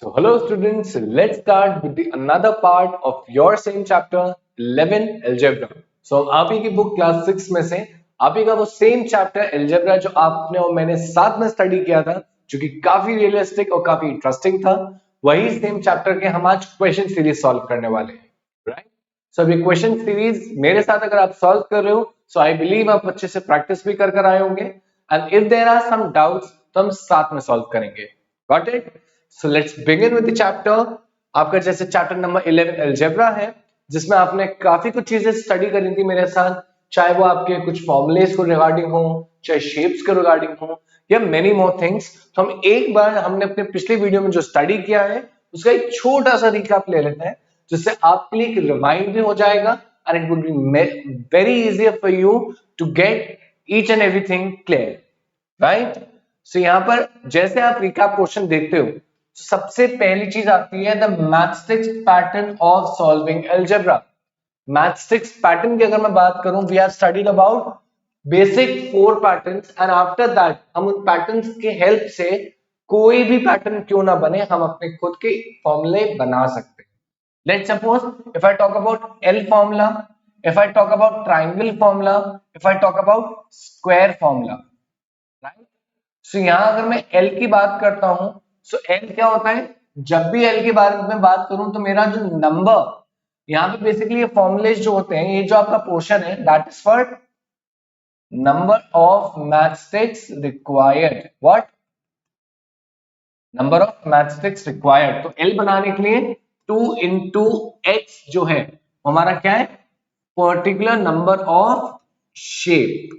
So hello students, let's start with the another part of your same chapter 11 algebra. So आप ही की book class 6 में से आप ही का वो सेम चैप्टर algebra जो आपने और मैंने साथ में स्टडी किया था, जो कि काफी रियलिस्टिक और काफी इंटरेस्टिंग था, वही सेम चैप्टर के हम आज क्वेश्चन सीरीज सॉल्व करने वाले हैं, राइट? सो अभी क्वेश्चन सीरीज मेरे साथ अगर आप सॉल्व कर रहे हो, सो आई बिलीव आप अच्छे से प्रैक्टिस भी कर आए होंगे, and if there are some doubts तो हम साथ में सॉल्व करेंगे. Got it? So let's begin with the chapter. आपका जैसे चैप्टर नंबर 11 अलजेब्रा है, जिसमें आपने काफी कुछ चीजें स्टडी करी थी मेरे साथ, चाहे वो आपके कुछ फॉर्मुलेस को रिगार्डिंग हो, चाहे शेप्स के रिगार्डिंग हो, या मेनी मोर थिंग्स. तो हम एक बार हमने अपने पिछले वीडियो में जो स्टडी किया है उसका एक छोटा सा रिकैप ले लेते हैं, जिससे आपके लिए एक रिमाइंड भी हो जाएगा, and it would be very easier for you to get each and everything clear, right? So यहाँ पर जैसे आप रिकैप क्वेश्चन देखते हो, सबसे पहली चीज आती है the mathematics pattern of solving algebra. Mathematics pattern की अगर मैं बात करूं, we have studied about basic 4 patterns, and after that हम उन पैटर्न्स के हेल्प से कोई भी पैटर्न क्यों ना बने, हम अपने खुद के फॉर्मूले बना सकते हैं. Let's suppose if I talk about L formula, if I talk about triangle formula, if I talk about square formula, right? So यहाँ अगर मैं L की बात करता हूं, so L क्या होता है? जब भी L के बारे में बात करूं तो मेरा जो नंबर, यहाँ पे बेसिकली ये फॉर्मुलेज जो होते हैं, ये जो आपका पोर्शन है, that is for number of mathematics required. What? Number of mathematics required. तो L बनाने के लिए 2 इंटू एक्स जो है हमारा क्या है? पर्टिकुलर नंबर ऑफ शेप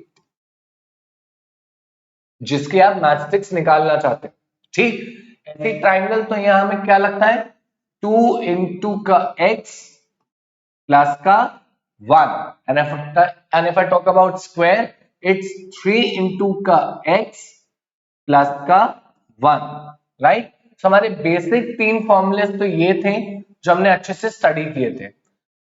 जिसके आप मैथमेटिक्स निकालना चाहते हैं, ठीक? ऐसे ट्राइंगल तो यहां हमें क्या लगता है? 2 इंटू का एक्स प्लस का 1, and if I talk about square, it's 3 into का एक्स प्लस का 1, राइट? तो हमारे बेसिक 3 फॉर्मूले तो ये थे जो हमने अच्छे से स्टडी किए थे,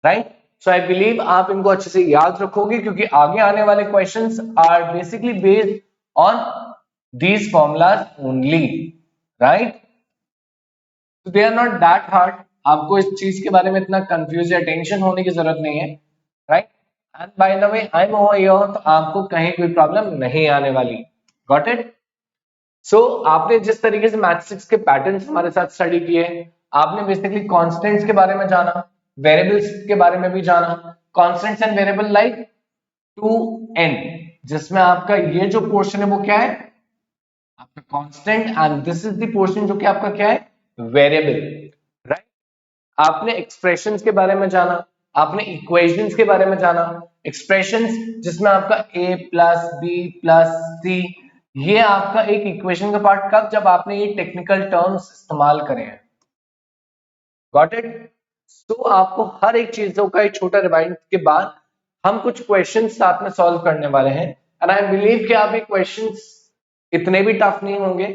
राइट? सो आई बिलीव आप इनको अच्छे से याद रखोगे, क्योंकि आगे आने वाले questions are basically based on these formulas only, right? तो they are not that hard. आपको इस चीज के बारे में इतना कंफ्यूज या टेंशन होने की जरूरत नहीं है, right? And by the way I am over here, तो आपको कहीं कोई प्रॉब्लम नहीं आने वाली. Got it? सो आपने जिस तरीके से मैथमेटिक्स के पैटर्न्स हमारे साथ स्टडी किए, आपने बेसिकली कांस्टेंट्स के बारे में जाना, वेरिएबल्स के बारे में भी जाना. Constants and variable like 2n, जिसमें आपका ये जो पोर्शन है वो क्या है? आपका constant, and this is the portion जो कि आपका क्या है? Variable, right? आपने एक्सप्रेशंस के बारे में जाना, आपने इक्वेशंस के बारे में जाना. एक्सप्रेशंस जिसमें आपका a प्लस बी प्लस सी, ये आपका एक इक्वेशन का पार्ट कब? जब आपने ये टेक्निकल टर्म्स इस्तेमाल करे हैं. Got it? तो आपको हर एक चीजों का एक छोटा रिवाइंड के बाद हम कुछ क्वेश्चंस साथ में सॉल्व करने वाले हैं, एंड आई बिलीव कि आप ये क्वेश्चंस इतने भी टफ नहीं होंगे.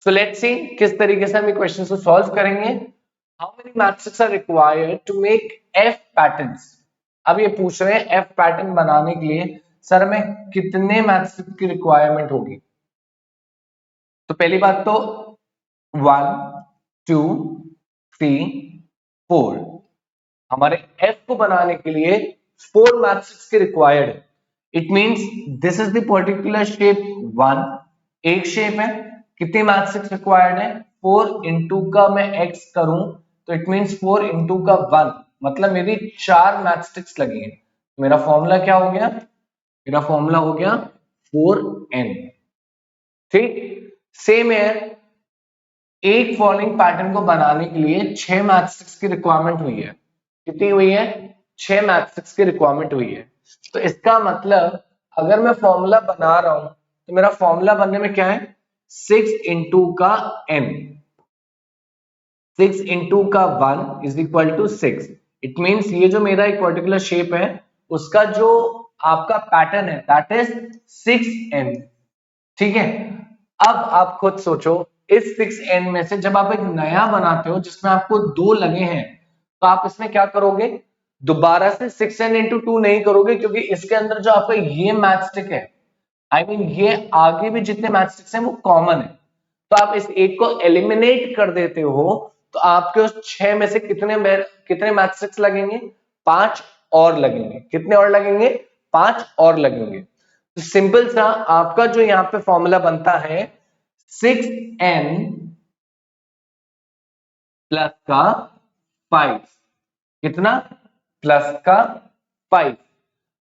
सो लेट्स सी किस तरीके से हम ये क्वेश्चंस को सॉल्व करेंगे. How many mathematics are required to make F patterns? अब ये पूछ रहे हैं एफ पैटर्न बनाने के लिए सर में कितने मैथमेटिक्स की रिक्वायरमेंट होगी. तो पहली बात तो 1 2 3 4, हमारे f को बनाने के लिए 4 मैथमेटिक्स के रिक्वायर्ड है. It means this is the particular shape 1, एक शेप है. कितनी मैथमेटिक्स रिक्वायर्ड है? 4 इंटू का मैं x करूं तो इट मींस 4 इंटू का 1, मतलब मेरी 4 मैथमेटिक्स लगी है. मेरा फॉर्मूला क्या हो गया? मेरा फॉर्मूला हो गया 4n. ठीक? सेम है, एक फॉलोइंग पैटर्न को बनाने के लिए 6 मैथमेटिक्स की रिक्वायरमेंट हुई है. कितनी हुई है? 6 मैथमेटिक्स की रिक्वायरमेंट हुई है. तो इसका मतलब अगर मैं फॉर्मूला बना रहा हूं तो मेरा फॉर्मूला बनने में क्या है? 6 इंटू का n, 6 इंटू का 1 is equal to 6. It means ये जो मेरा एक पर्टिकुलर शेप है उसका जो आपका पैटर्न है दैट इज 6n. ठीक है? अब आप खुद सोचो, इस 6n में से जब आप एक नया बनाते हो जिसमें आपको 2 लगे हैं, तो आप इसमें क्या करोगे? दोबारा से 6n इंटू 2 नहीं करोगे, क्योंकि इसके अंदर जो आपका ये मैथस्टिक है, आई मीन ये आगे भी जितने मैथस्टिक्स हैं वो कॉमन है. तो आप इस 8 को एलिमिनेट कर देते हो तो आपके उस 6 में से कितने मैट्रिक्स लगेंगे? 5 और लगेंगे। कितने और लगेंगे? 5 और लगेंगे। तो सिंपल सा आपका जो यहाँ पे फॉर्मूला बनता है 6n प्लस का 5। कितना? प्लस का 5।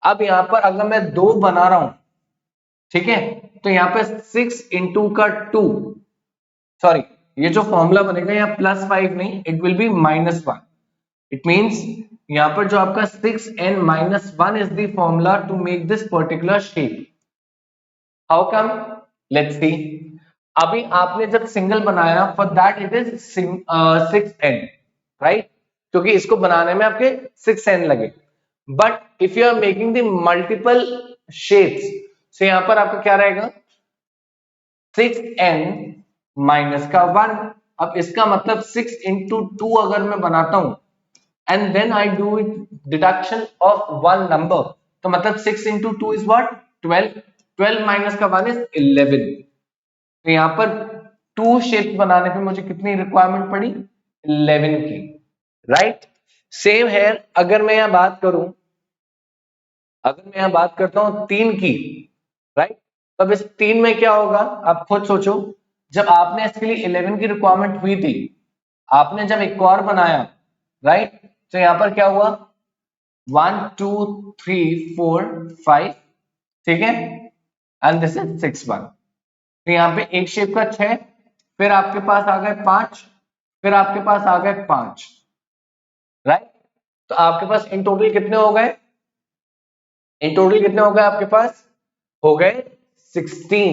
अब यहां पर अगर मैं 2 बना रहा हूं, ठीक है, तो यहां पे 6 इंटू का 2, सॉरी, ये जो फॉर्मूला बनेगा यहाँ +5 नहीं, it will be -1। It means यहां पर जो आपका 6n - 1 is the formula to make this particular shape. How come? Let's see. अभी आपने जब सिंगल बनाया, for that it is 6n, right, क्योंकि इसको बनाने में आपके 6n लगे। But if you are making the multiple shapes, तो यहां पर आपका क्या रहेगा? 6n माइनस का 1। अब इसका मतलब 6 इंटू 2 अगर मैं बनाता हूं and then I do it deduction of one number, तो मतलब 6 इंटू 2 इज व्हाट? 12। 12 माइनस का 1 इज 11। तो यहां पर 2 शेप बनाने पे मुझे कितनी रिक्वायरमेंट पड़ी? 11 की, राइट। सेम है अगर मैं यहां बात करूं, अगर मैं यहां बात करता हूं 3 की, राइट, तो अब इस 3 में क्या होगा आप खुद सोचो। जब आपने इसके लिए 11 की रिक्वायरमेंट हुई थी, आपने जब एक और बनाया, राइट, तो यहां पर क्या हुआ? 1 2 3 4 5, ठीक है, एंड दिस इज 6 1। तो यहां पे एक शेप का 6, फिर आपके पास आ गए 5, फिर आपके पास आ गए 5, राइट। तो आपके पास इन टोटल कितने हो गए? इन टोटल कितने हो गए आपके पास? हो गए 16।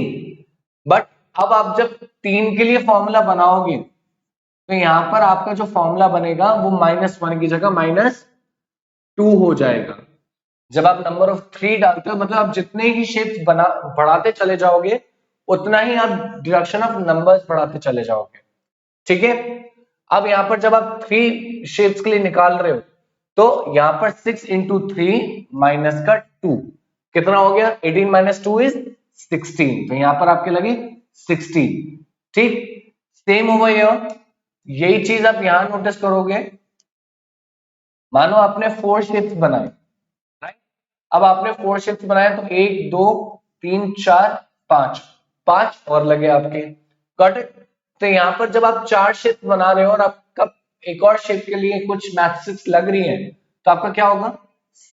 बट अब आप जब 3 के लिए फॉर्मूला बनाओगे, तो यहां पर आपका जो फॉर्मूला बनेगा वो -1 की जगह -2 हो जाएगा। जब आप नंबर ऑफ 3 डालते हो, मतलब आप जितने ही शेप्स बना बढ़ाते चले जाओगे, उतना ही आप डिडक्शन ऑफ नंबर्स बढ़ाते चले जाओगे, ठीक है। अब यहां पर जब आप 3 शेप्स के लिए निकाल रहे हो, तो यहां पर 6 इंटू 3 माइनस का 2 कितना हो गया? 18 माइनस 2 इज 16। तो यहां पर आपके लगे 16, ठीक। सेम ओवर हियर, यही चीज आप यहां नोटिस करोगे। मानो आपने 4 शेप्स बनाए, राइट। अब आपने 4 शेप्स बनाए तो 1 2 3 4 5, 5 और लगे आपके। Got it? तो यहां पर जब आप 4 शेप बना रहे हो और आपका एक और शेप के लिए कुछ मैट्रिक्स लग रही है, तो आपका क्या होगा?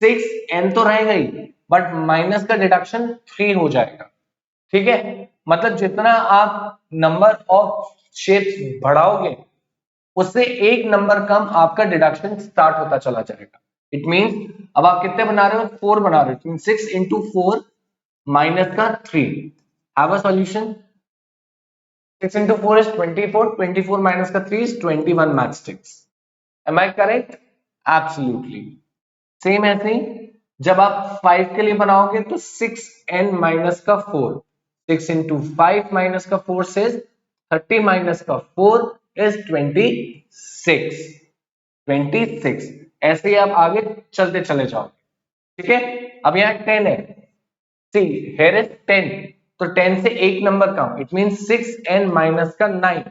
6n तो रहेगा ही, बट माइनस का डिडक्शन 3 हो जाएगा, ठीक है। मतलब जितना आप नंबर ऑफ शेप्स बढ़ाओगे, उससे एक नंबर कम आपका डिडक्शन स्टार्ट होता चला जाएगा। इट मींस अब आप कितने बना रहे हो? 4 बना रहे हो। 6 इंटू 4 माइनस का 3। Have a solution. 6 into 4 is 24. 24 minus का 3 is 21 matchsticks. Am I correct? Absolutely. Same ऐसे ही जब आप 5 के लिए बनाओगे तो 6n minus का 4. 6 into 5 minus का 4 says 30 minus का 4 is 26. 26. ऐसे ही आप आगे चलते चले जाओगे, ठीक है। अब यहाँ 10 है, सी here is 10, तो 10 से एक number come, it mean 6n minus का 9।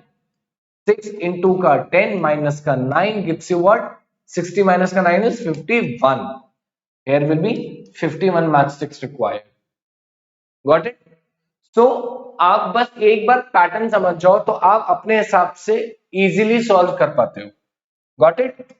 6 इंटू का 10 माइनस का 9 gives you what? 60 minus का 9 is 51. Here will be 51 matchsticks required. Got it? So आप बस एक बार पैटर्न समझ जाओ तो आप अपने हिसाब से इजीली सॉल्व कर पाते हो। Got it?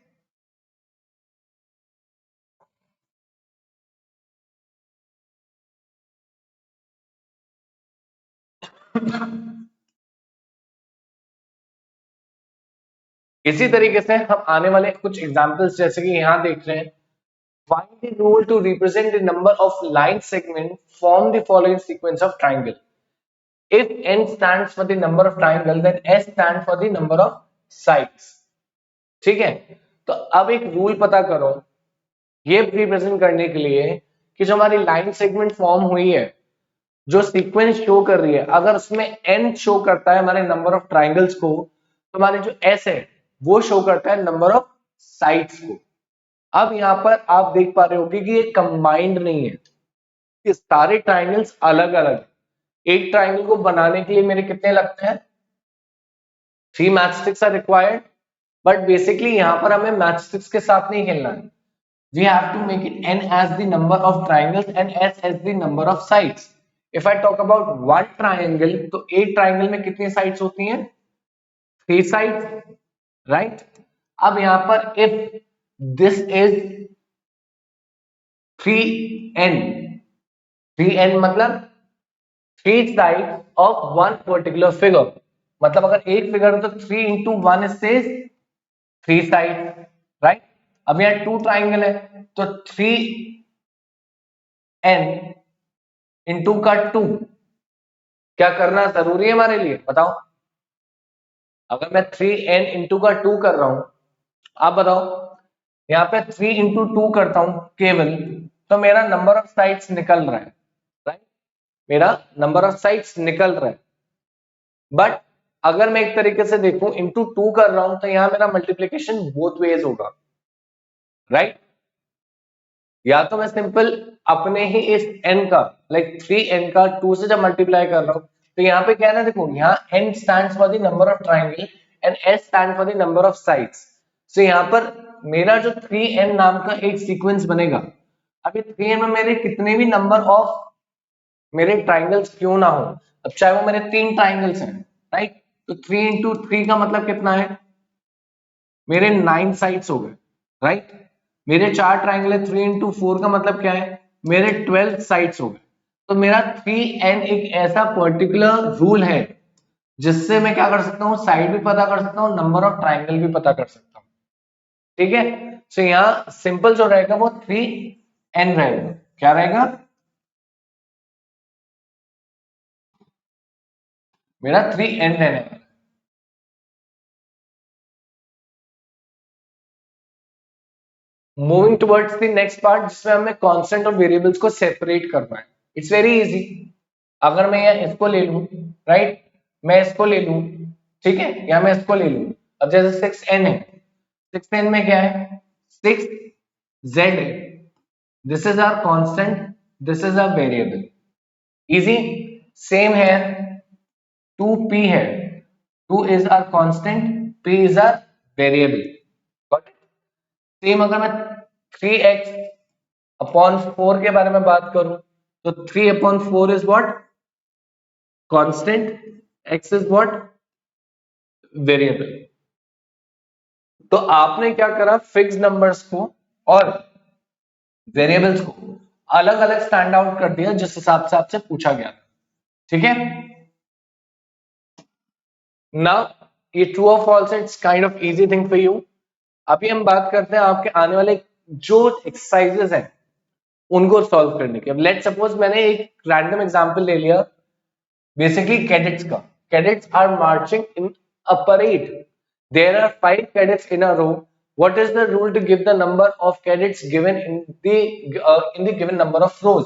इसी तरीके से हम आने वाले कुछ एग्जांपल्स जैसे कि यहां देख रहे हैं। Find the rule to represent the number of line segments form the following sequence of triangle. If n stands for the number of triangle, then s stands for the number of sides. ठीक है, तो अब एक rule पता करो ये represent करने के लिए कि जो हमारी लाइन सेगमेंट फॉर्म हुई है, जो सीक्वेंस शो कर रही है, अगर उसमें n शो करता है हमारे नंबर ऑफ ट्राइंगल्स को, तो हमारे जो s है वो शो करता है नंबर ऑफ साइड्स को। अब यहां पर आप देख पा रहे होगे कि ये कंबाइंड नहीं है, ये सारे ट्राइंगल्स अलग अलग। एक ट्राइंगल को बनाने के लिए मेरे कितने लगते हैं? 3 matchsticks are required, but basically यहाँ पर हमें मैचस्टिक्स के साथ नहीं खेलना है. We have to make it n as the number of triangles and s as the number of sides. If I talk about one triangle, तो एक triangle में कितनी sides होती हैं? 3 sides, right? अब यहाँ पर if this is 3n, 3n मतलब 3 sides of one particular figure. मतलब अगर एक फिगर है तो 3 into 1 is 3 sides, right? अब यहाँ 2 ट्राइंगल है तो 3n इंटू का 2 क्या करना जरूरी है हमारे लिए, बताओ. अगर मैं 3n इंटू का 2 कर रहा हूं, आप बताओ, यहाँ पे 3 इंटू 2 करता हूं केवल, तो मेरा नंबर ऑफ साइड्स निकल रहा है, राइट? मेरा नंबर ऑफ साइड्स निकल रहा है. बट अगर मैं एक तरीके से देखूं इंटू 2 कर रहा हूं तो यहां मेरा मल्टीप्लीकेशन बोथ वेज होगा, राइट? या तो मैं सिंपल अपने ही इस n का लाइक 3n का 2 से जब मल्टीप्लाई कर रहा हूं तो यहाँ पे क्या है ना, देखो यहाँ n stands for the number of triangle and s stand for the number of sides. So यहाँ पर मेरा जो 3n नाम का एक सीक्वेंस बनेगा. अब ये 3n में मेरे कितने भी नंबर ऑफ मेरे ट्राइंगल्स क्यों ना हो, अब चाहे वो मेरे 3 ट्राइंगल्स हैं, राइट? तो 3 इंटू 3 का मतलब कितना है, मेरे 9 साइड्स हो गए, राइट? मेरे 4 ट्राइंगल है, 3 इंटू 4 का मतलब क्या है, मेरे 12 साइड्स हो गए. तो मेरा 3n एक ऐसा पर्टिकुलर रूल है जिससे मैं क्या कर सकता हूँ, साइड भी पता कर सकता हूँ, नंबर ऑफ ट्राइंगल भी पता कर सकता हूँ. ठीक है? सो यहाँ सिंपल जो रहेगा वो 3n रहेगा. क्या रहेगा, मेरा 3n रहेगा. Moving towards the next part जिसमें हमें कांस्टेंट और वेरिएबल्स को सेपरेट करना है. It's very easy. अगर मैं यहाँ इसको ले लूं, राइट, मैं इसको ले लूं, ठीक है, या मैं इसको ले लूं. अब जैसे 6n है, 6n में क्या है, 6z है. This is our constant, this is our variable. Easy. Same है, 2p है, 2 is our constant, p is our variable. Same अगर मैं 3x अपॉन 4 के बारे में बात करूं तो 3 upon 4 is what, constant, x is what, variable. तो आपने क्या करा, फिक्स नंबर्स को और वेरिएबल्स को अलग अलग स्टैंड आउट कर दिया जिस हिसाब से आपसे पूछा गया था. ठीक है? नाउ ये ट्रू और फॉल्स है, it's kind of easy thing for you. अभी हम बात करते हैं आपके आने वाले जो एक्सरसाइजेस हैं उनको सॉल्व करने की. अब लेट्स सपोज मैंने एक रैंडम एग्जांपल ले लिया बेसिकली कैडेट्स का. Cadets are marching in a parade. There are 5 cadets in a row. What is the rule to give the number of cadets given in the given number of rows.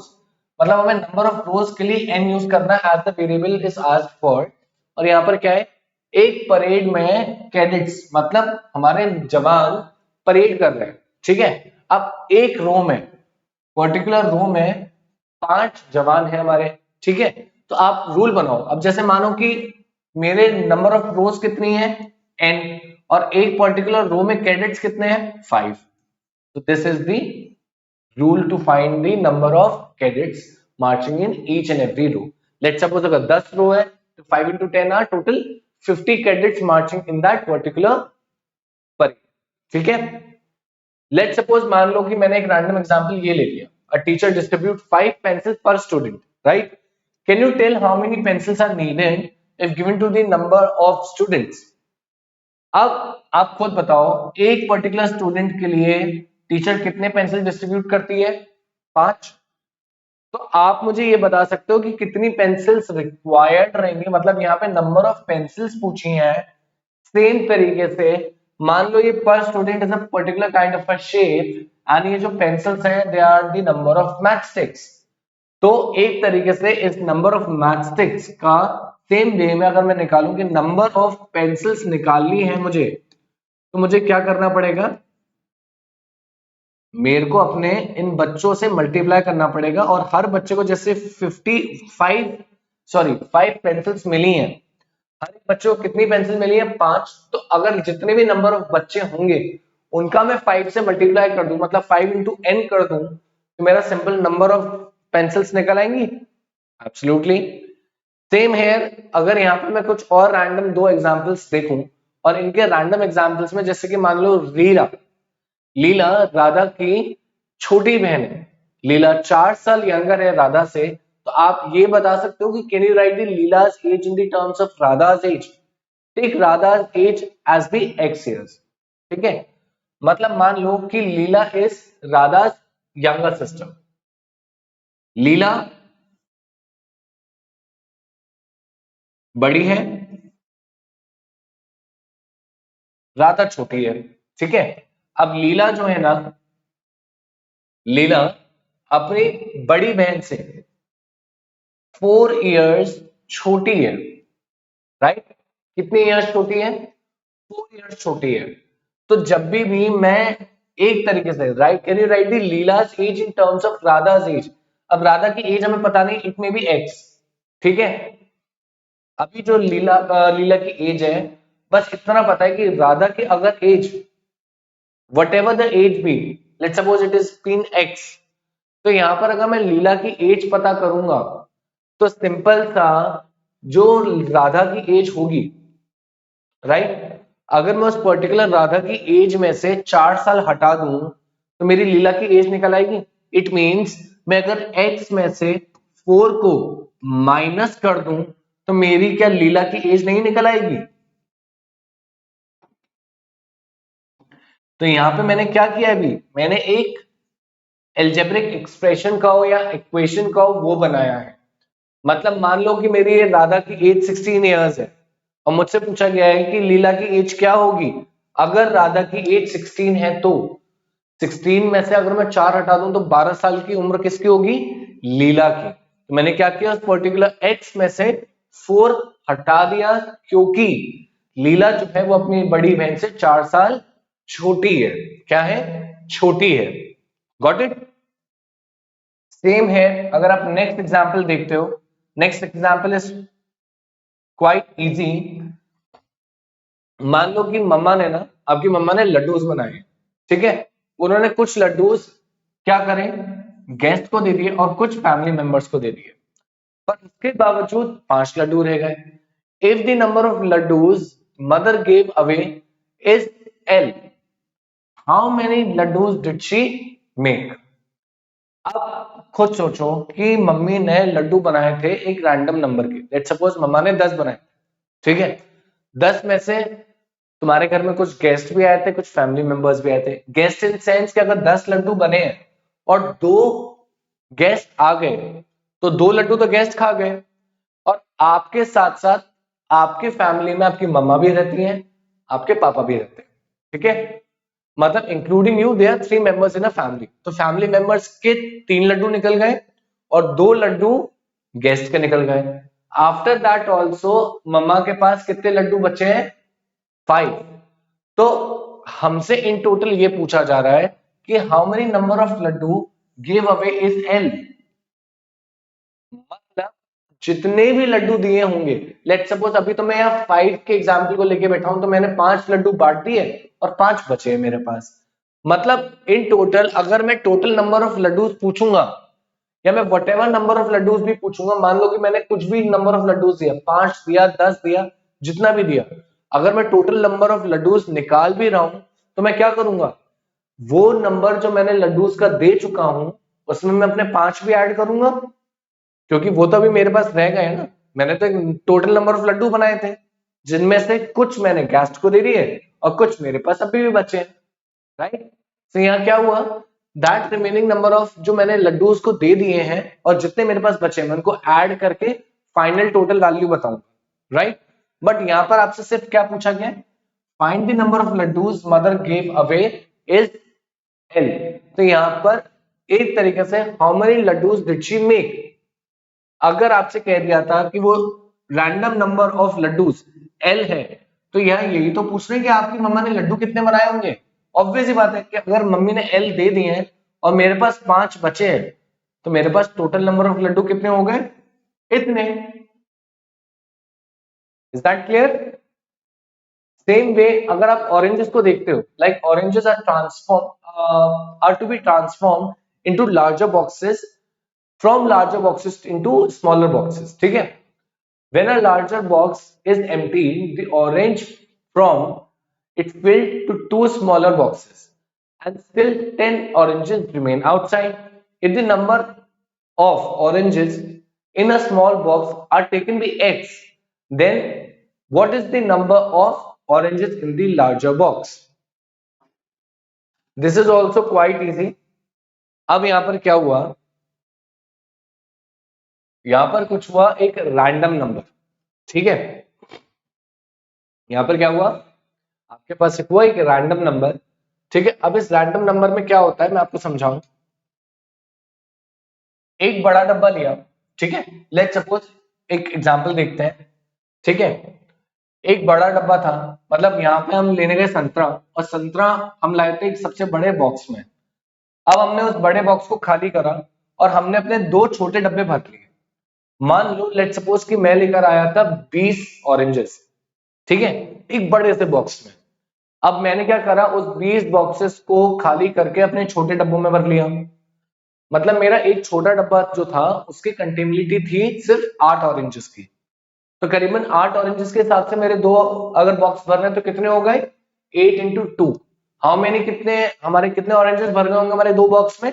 मतलब हमें number of रोज के लिए n use करना है as the variable is asked for. और यहाँ पर क्या है, एक परेड में कैडेट्स मतलब हमारे जवान परेड कर रहे हैं. ठीक है? अब एक रो में, पर्टिकुलर रो में 5 जवान है हमारे. ठीक है? तो आप रूल बनाओ. अब जैसे मानो कि मेरे नंबर ऑफ रोज कितनी है, n, और एक पर्टिकुलर रो में कैडेट्स कितने हैं, 5. तो this is the rule to find the number of cadets marching in each and every row. Let's suppose अगर 10 रो है तो 5 into 10 are total 50 cadets marching in that particular parade. ठीक है? Let's suppose मान लो कि मैंने एक random example ये ले लिया. A teacher distribute 5 pencils per student, right? Can you tell how many pencils are needed if given to the number of students? अब आप खुद बताओ, एक पर्टिकुलर स्टूडेंट के लिए टीचर कितने पेंसिल डिस्ट्रीब्यूट करती है, 5. तो आप मुझे ये बता सकते हो कि कितनी पेंसिल्स रिक्वायर्ड रहेंगी. मतलब यहाँ पे नंबर ऑफ पेंसिल्स पूछी हैं. सेम तरीके से मान लो ये पर student is a particular kind of a shape and ये जो पेंसिल्स हैं they are the number of matchsticks. तो एक तरीके से इस नंबर ऑफ मैचस्टिक्स का सेम वे में अगर मैं निकालूं कि नंबर ऑफ पेंसिल्स निकालनी है मुझे, तो मुझे क्या करना पड़ेगा, मेरे को अपने इन बच्चों से मल्टीप्लाई करना पड़ेगा. और हर बच्चे को जैसे 5 पेंसिल्स मिली हैं हर एक बच्चे को कितनी पेंसिल मिली है? 5। तो अगर जितने भी नंबर ऑफ बच्चे होंगे उनका मैं 5 से मल्टीप्लाई कर दूं, मतलब 5 इंटू n कर दूं, तो मेरा सिंपल नंबर ऑफ पेंसिल्स निकल आएंगी। Absolutely same here. अगर यहाँ पे मैं कुछ और रैंडम 2 एग्जांपल्स देखूं, और इनके रैंडम एग्जांपल्स में जैसे कि मान लो लीला, लीला राधा की छोटी बहन है। लीला 4 साल यंगर है राधा से। तो आप ये बता सकते हो कि can you write the Leela's age in the terms of Radha's age? Take Radha's age as the x years। ठीक है, मतलब मान लो कि Leela is Radha's younger sister. Leela बड़ी है, राधा छोटी है। ठीक है, अब लीला जो है ना, लीला अपनी बड़ी बहन से 4 इयर्स छोटी है। राइट, कितनी इयर्स छोटी है? 4 इयर्स छोटी है। तो जब भी मैं एक तरीके से right, can you write the Leela's age in terms of Radha's age? अब राधा की एज हमें पता नहीं, इट मे बी x। ठीक है, अभी जो लीला की एज है, बस इतना पता है कि राधा की अगर age whatever the age be, let suppose it is been x, तो यहां पर अगर मैं लीला की एज पता करूंगा तो सिंपल सा जो राधा की एज होगी, राइट, अगर मैं उस पर्टिकुलर राधा की एज में से 4 साल हटा दूं तो मेरी लीला की एज निकल आएगी। इट मींस मैं अगर x में से 4 को माइनस कर दूं तो मेरी क्या लीला की एज नहीं निकल आएगी? तो यहां पे मैंने क्या किया? अभी मैंने एक एल्जेब्रिक एक्सप्रेशन का हो या इक्वेशन का हो वो बनाया है। मतलब मान लो कि मेरी ये राधा की एज 16 इयर्स है और मुझसे पूछा गया है कि लीला की एज क्या होगी अगर राधा की एज 16 है। तो 16 में से अगर मैं 4 हटा दूं तो 12 साल की उम्र किसकी होगी? लीला की। तो मैंने क्या किया, उस पर्टिकुलर x में से 4 हटा दिया, क्योंकि लीला जो है वो अपनी बड़ी बहन से 4 साल छोटी है। क्या है? छोटी है। Got it? सेम है। अगर आप नेक्स्ट एग्जांपल देखते हो, next example is quite easy. मान लो कि मम्मा ने ना, आपकी मम्मा ने लड्डूस बनाए। ठीक है, उन्होंने कुछ लड्डूस क्या करें, गेस्ट को दे दिए और कुछ फैमिली मेंबर्स को दे दिए, पर इसके बावजूद 5 लड्डू रह गए। If the number of laddoos mother gave away is L, how many laddoos did she make? अब खुद सोचो कि मम्मी ने लड्डू बनाए थे एक रैंडम नंबर के, लेट सपोज मम्मा ने 10 बनाए। ठीक है, 10 में से तुम्हारे घर में कुछ गेस्ट भी आए थे, कुछ फैमिली मेंबर्स भी आए थे। गेस्ट इन सेंस कि अगर 10 लड्डू बने हैं और 2 गेस्ट आ गए तो 2 लड्डू तो गेस्ट खा गए, और आपके साथ साथ आपके फैमिली में आपकी मम्मा भी रहती हैं, आपके पापा भी रहते हैं। ठीक है, मतलब including you there 3 members in a family. तो फैमिली मेंबर्स के 3 लड्डू निकल गए और 2 लड्डू गेस्ट के निकल गए। आफ्टर दैट ऑल्सो मम्मा के पास कितने लड्डू बचे हैं? 5। तो हमसे इन टोटल ये पूछा जा रहा है कि how many number of laddu give away is L। मतलब जितने भी लड्डू दिए होंगे, लेट सपोज अभी तो मैं यहाँ 5 के एग्जाम्पल को लेके बैठा हूं, तो मैंने 5 लड्डू बांट दिए और 5 बचे हैं मेरे पास। मतलब इन टोटल अगर मैं टोटल नंबर ऑफ लड्डू पूछूंगा या मैं what ever number of laddoos भी पूछूंगा, मान लो कि मैंने कुछ भी नंबर ऑफ लड्डूज दिया, 5 दिया, 10 दिया, जितना भी दिया, अगर मैं टोटल नंबर ऑफ लड्डूज निकाल भी रहा हूं तो मैं क्या करूंगा, वो नंबर जो मैंने लड्डूज का दे चुका हूं उसमें मैं अपने 5 भी ऐड करूंगा, क्योंकि वो तो अभी मेरे पास रह गए ना। मैंने तो टोटल नंबर ऑफ लड्डू बनाए थे जिनमें से कुछ मैंने गेस्ट को दे दिए और कुछ मेरे पास अभी भी बचे हैं। राइट, तो यहाँ क्या हुआ, दैट रिमेनिंग नंबर ऑफ जो मैंने लड्डू उसको दे दिए हैं और जितने मेरे पास बचे हैं मैं उनको ऐड करके फाइनल टोटल वैल्यू बताऊंगा। राइट, बट यहां पर आपसे सिर्फ क्या पूछा गया, find the number of laddoos mother gave away is L। तो यहां पर एक तरीके से how many laddoos did she make. अगर आपसे कह दिया था कि वो random number of laddoos L है, तो यह यही तो पूछ रहे हैं कि आपकी मम्मा ने लड्डू कितने बनाए होंगे। ऑब्वियस ही बात है कि अगर मम्मी ने L दे दिए हैं और मेरे पास 5 बचे हैं तो मेरे पास टोटल नंबर ऑफ लड्डू कितने हो गए? इतने। Is that clear? Same way अगर आप ऑरेंजेस को देखते हो, like oranges are to be transform into larger boxes from larger boxes into smaller boxes, ठीक है? When a larger box is empty, the orange from it filled to two smaller boxes, and still 10 oranges remain outside. If the number of oranges in a small box are taken by x, then what is the number of oranges in the larger box? This is also quite easy. अब यहां पर क्या हुआ, यहां पर कुछ हुआ, एक रैंडम नंबर, ठीक है? यहां पर क्या हुआ, आपके पास एक हुआ एक रैंडम नंबर, ठीक है? अब इस रैंडम नंबर में क्या होता है मैं आपको समझाऊं। एक बड़ा डब्बा लिया, ठीक है? लेट्स सपोज एक एग्जांपल देखते हैं, ठीक है? एक बड़ा डब्बा था, मतलब यहाँ पे हम लेने गए संतरा, और संतरा हम लाए थे एक सबसे बड़े बॉक्स में। अब हमने उस बड़े बॉक्स को खाली करा और हमने अपने दो छोटे डब्बे भर लिए। मान लो लेट्स सपोज कि मैं लेकर आया था 20 ऑरेंजेस, ठीक है, एक बड़े से बॉक्स में। अब मैंने क्या करा, उस 20 बॉक्सेस को खाली करके अपने छोटे डब्बों में भर लिया। मतलब मेरा एक छोटा डब्बा जो था उसकी कंटेनिबिलिटी थी सिर्फ 8 ऑरेंजेस की, तो करीबन 8 ऑरेंजेस के हिसाब से मेरे दो अगर बॉक्स भरने हैं तो कितने हो गए, 8 इंटू 2। हाउ मेनी, कितने हमारे कितने ऑरेंजेस भर गए होंगे हमारे दो बॉक्स में,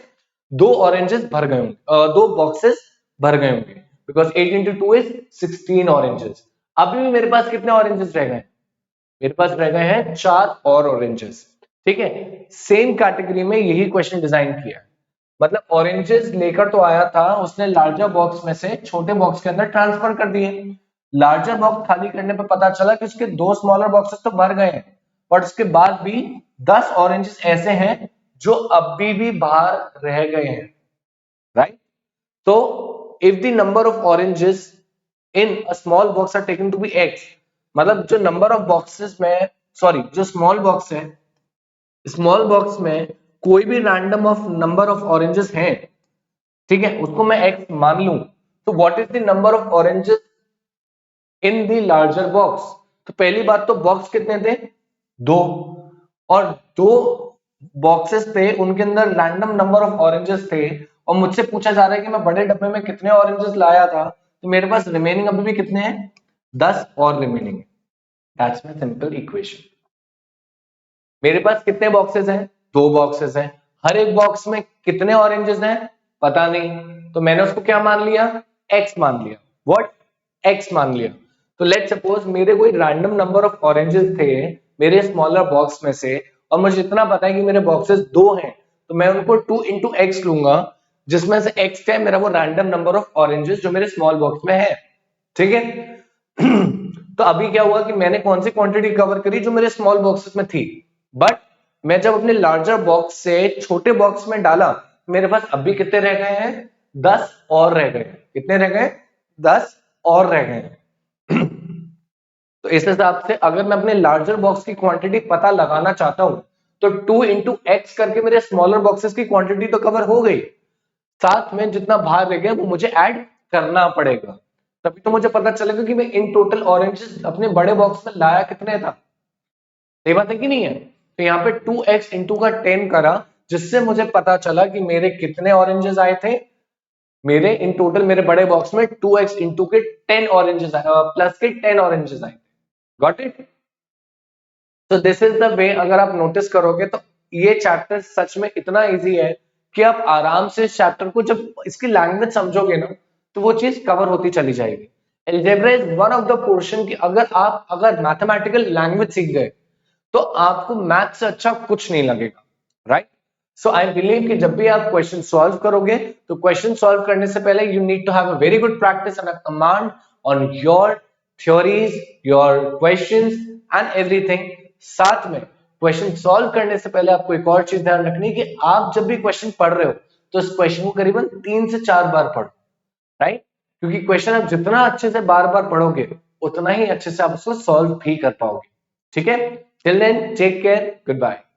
दो ऑरेंजेस भर गए होंगे, दो बॉक्सेस भर गए होंगे, बिकॉज 8 इंटू 2 इज 16 ऑरेंजेस। अभी भी मेरे पास कितने ऑरेंजेस रह गए, मेरे पास रह गए हैं 4 और ऑरेंजेस, ठीक है? सेम कैटेगरी में यही क्वेश्चन डिजाइन किया, मतलब ऑरेंजेस लेकर तो आया था, उसने लार्जर बॉक्स में से छोटे बॉक्स के अंदर ट्रांसफर कर दिए। लार्जर बॉक्स खाली करने पर पता चला कि उसके दो स्मॉलर बॉक्सेस तो भर गए हैं, बट उसके बाद भी 10 ऑरेंजेस ऐसे हैं जो अभी भी बाहर रह गए हैं, राइट? तो if the number of oranges in a small box are taken to be x, मतलब जो नंबर ऑफ बॉक्सेस में, सॉरी जो स्मॉल बॉक्स है, स्मॉल बॉक्स में कोई भी random of number of oranges हैं, ठीक है, उसको मैं x मान लूं, तो what is the number of oranges in the larger box? तो पहली बात तो बॉक्स कितने थे, दो, और दो बॉक्सेस थे उनके अंदर रैंडम नंबर ऑफ ऑरेंजेस थे, और मुझसे पूछा जा रहा है कि मैं बड़े डब्बे में कितने ऑरेंजेस लाया था, तो मेरे पास रिमेनिंग अभी भी कितने हैं, 10 और remaining. That's my simple equation. मेरे पास कितने बॉक्सेस हैं, दो बॉक्सेस हैं, हर एक बॉक्स में कितने ऑरेंजेस हैं पता नहीं, तो मैंने उसको क्या मान लिया, x मान लिया। व्हाट, x मान लिया। तो लेट्स सपोज मेरे कोई रैंडम नंबर ऑफ ऑरेंजेस थे मेरे स्मॉलर बॉक्स में से, और मुझे इतना पता है कि मेरे बॉक्सेस दो हैं, तो मैं उनको 2 इंटू एक्स लूंगा, जिसमें से x क्या है, मेरा वो रैंडम नंबर ऑफ ऑरेंजेस जो मेरे स्मॉल बॉक्स में है, ठीक है? तो अभी क्या हुआ कि मैंने कौन सी क्वांटिटी कवर करी जो मेरे स्मॉल बॉक्सेस में थी, बट मैं जब अपने लार्जर बॉक्स से छोटे बॉक्स में डाला, मेरे पास अभी कितने रह गए हैं, 10 और रह गए। कितने रह गए, 10 और रह गए। तो इस हिसाब से अगर मैं अपने लार्जर बॉक्स की क्वांटिटी पता लगाना चाहता हूं, तो 2 इंटू एक्स करके मेरे स्मॉलर बॉक्सेस की क्वांटिटी तो कवर हो गई, साथ में जितना बाहर रह गया वो मुझे ऐड करना पड़ेगा, तभी तो मुझे पता चलेगा कि मैं इन टोटल ऑरेंजेस अपने बड़े बॉक्स में लाया कितने था। सही बात है कि नहीं है? तो यहाँ पे 2x इंटू का 10 करा, जिससे मुझे पता चला कि मेरे कितने ऑरेंजेस आए थे, मेरे इन टोटल मेरे बड़े बॉक्स में 2x इंटू के 10 ऑरेंजेस प्लस के 10 ऑरेंजेस आए। Got it? तो दिस इज द वे। अगर आप नोटिस करोगे तो ये चैप्टर सच में इतना इजी है कि आप आराम से इस चैप्टर को जब इसकी लैंग्वेज समझोगे ना, तो वो चीज कवर होती चली जाएगी। Algebra is one of the portion की अगर मैथमेटिकल लैंग्वेज सीख गए तो आपको मैथ से अच्छा कुछ नहीं लगेगा, राइट? सो आई बिलीव कि जब भी आप क्वेश्चन सॉल्व करोगे तो क्वेश्चन सॉल्व करने से पहले you need to have a very good practice and a command on your theories, your questions and everything. साथ में क्वेश्चन सॉल्व करने से पहले आपको एक और चीज ध्यान रखनी है कि आप जब भी क्वेश्चन पढ़ रहे हो तो इस क्वेश्चन को करीबन 3 से 4 बार पढ़ो, राइट? क्योंकि क्वेश्चन आप जितना अच्छे से बार बार पढ़ोगे उतना ही अच्छे से आप उसको सॉल्व भी कर पाओगे, ठीक है? Till then take care, good bye.